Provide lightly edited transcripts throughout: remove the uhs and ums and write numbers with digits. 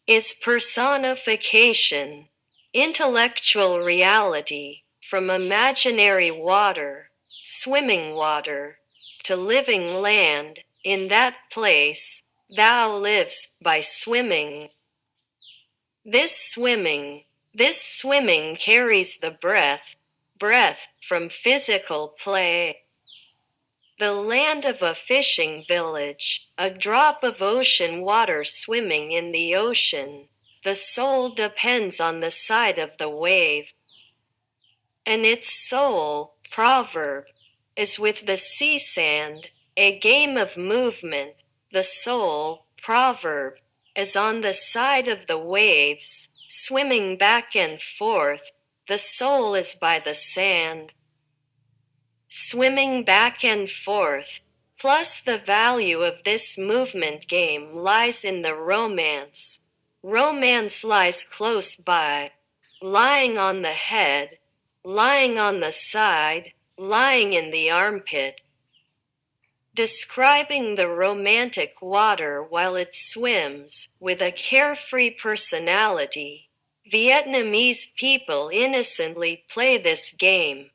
is personification, intellectual reality, from imaginary water, swimming water, to living land. In that place, thou lives by swimming. This swimming carries the breath from physical play. The land of a fishing village, a drop of ocean water swimming in the ocean. The soul depends on the side of the wave. And its soul, proverb, is with the sea sand, a game of movement. The soul, proverb, is on the side of the waves, swimming back and forth. The soul is by the sand, swimming back and forth. Plus the value of this movement game lies in the romance. Romance lies close by, lying on the head, lying on the side, lying in the armpit. Describing the romantic water while it swims, with a carefree personality. Vietnamese people innocently play this game.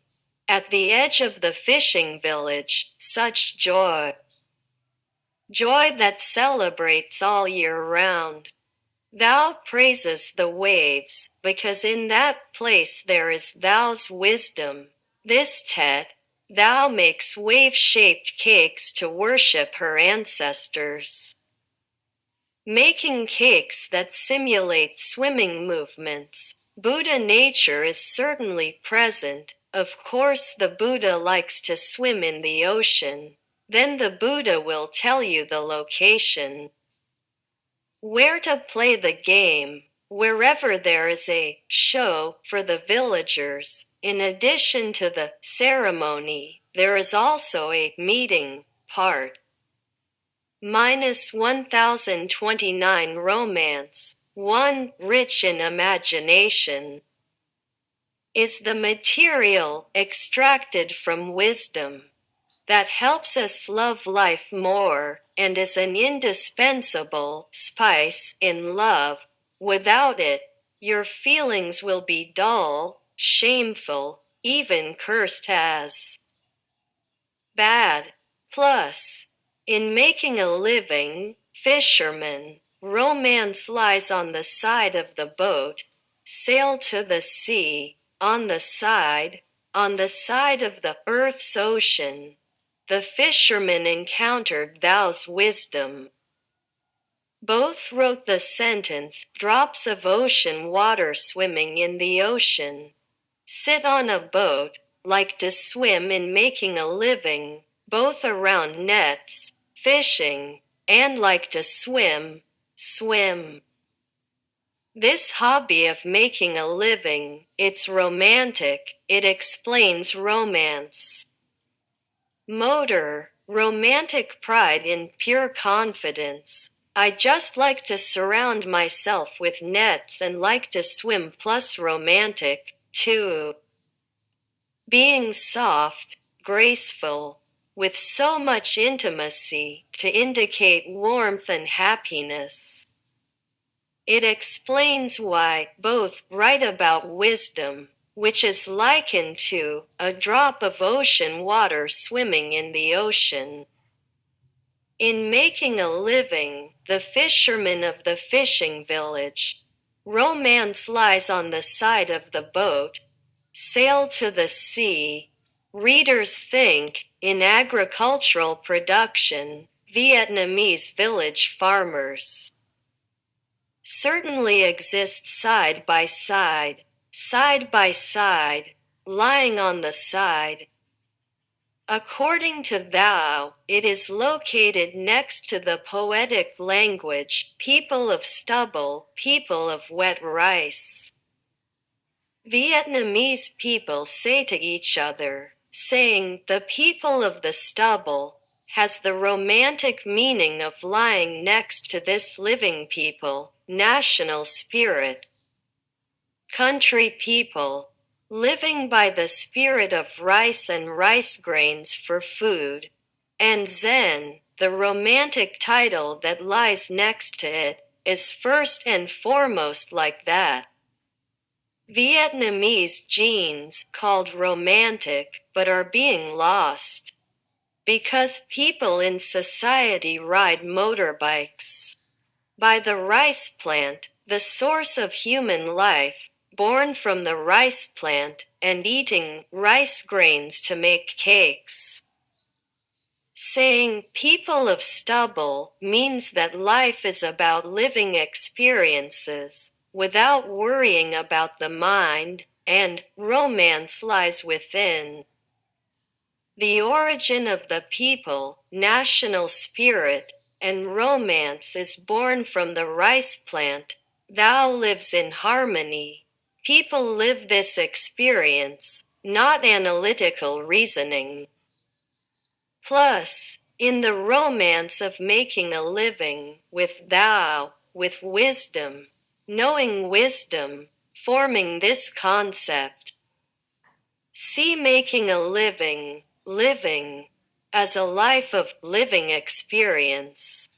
At the edge of the fishing village, such joy. Joy that celebrates all year round. Thou praises the waves, because in that place there is thou's wisdom. This Tet, thou makes wave-shaped cakes to worship her ancestors. Making cakes that simulate swimming movements. Buddha nature is certainly present. Of course the Buddha likes to swim in the ocean. Then the Buddha will tell you the location. Where to play the game, wherever there is a show for the villagers. In addition to the ceremony, there is also a meeting part. -1029 Romance, 1 rich in imagination, is the material extracted from wisdom that helps us love life more and is an indispensable spice in love. Without it, your feelings will be dull, shameful, even cursed as bad. Plus, in making a living, fisherman, romance lies on the side of the boat, sail to the sea, on the side of the earth's ocean. The fisherman encountered thou's wisdom. Both wrote the sentence, drops of ocean water swimming in the ocean. Sit on a boat, like to swim in making a living, both around nets, fishing, and like to swim. This hobby of making a living, it's romantic, it explains romance. Motor, romantic pride in pure confidence. I just like to surround myself with nets and like to swim plus romantic, too. Being soft, graceful, with so much intimacy to indicate warmth and happiness. It explains why both write about wisdom, which is likened to a drop of ocean water swimming in the ocean. In making a living, the fisherman of the fishing village, romance lies on the side of the boat, sail to the sea. Readers think, in agricultural production, Vietnamese village farmers certainly exist side by side, lying on the side. According to Thou, it is located next to the poetic language, people of stubble, people of wet rice. Vietnamese people say to each other, saying, the people of the stubble, has the romantic meaning of lying next to this living people, national spirit. Country people, living by the spirit of rice and rice grains for food. And Zen, the romantic title that lies next to it, is first and foremost like that. Vietnamese genes called romantic but are being lost because people in society ride motorbikes. By the rice plant, the source of human life, born from the rice plant and eating rice grains to make cakes. Saying people of stubble means that life is about living experiences, without worrying about the mind, and romance lies within. The origin of the people, national spirit, and romance is born from the rice plant. Thou lives in harmony. People live this experience, not analytical reasoning. Plus, in the romance of making a living, with thou, with wisdom, knowing wisdom, forming this concept. See making a living, living, as a life of living experience.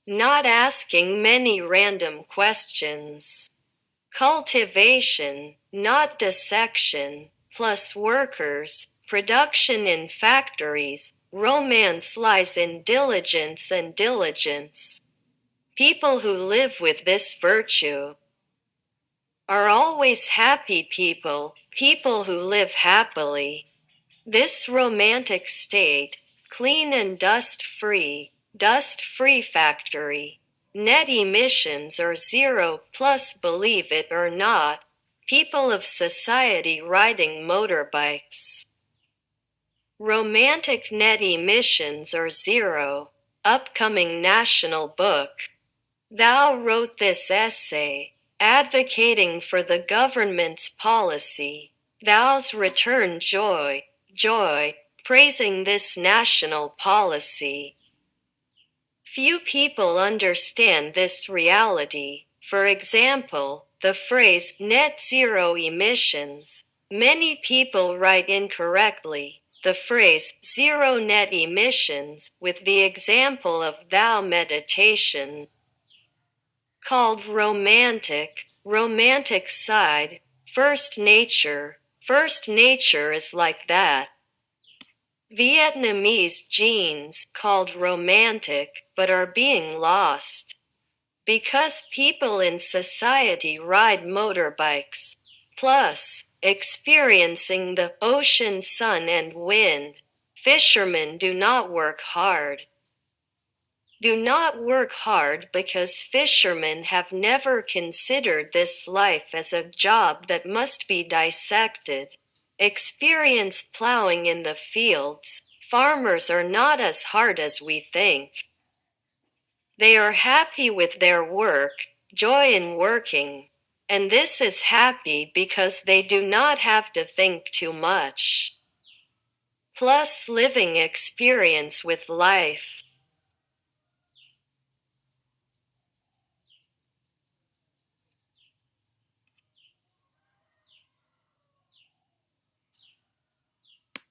Not asking many random questions. Cultivation, not dissection, plus workers, production in factories, romance lies in diligence and diligence. People who live with this virtue are always happy people, people who live happily. This romantic state, clean and dust-free factory. Net emissions are zero plus, believe it or not, people of society riding motorbikes. Romantic net emissions are zero. Upcoming national book. Thou wrote this essay, advocating for the government's policy. Thou's return joy, praising this national policy. Few people understand this reality. For example, the phrase net zero emissions. Many people write incorrectly the phrase zero net emissions with the example of thou meditation. Called romantic side, first nature is like that. Vietnamese genes called romantic but are being lost because people in society ride motorbikes, plus experiencing the ocean, sun and wind. Fishermen do not work hard. Do not work hard because fishermen have never considered this life as a job that must be dissected. Experience plowing in the fields. Farmers are not as hard as we think. They are happy with their work, joy in working. And this is happy because they do not have to think too much. Plus living experience with life.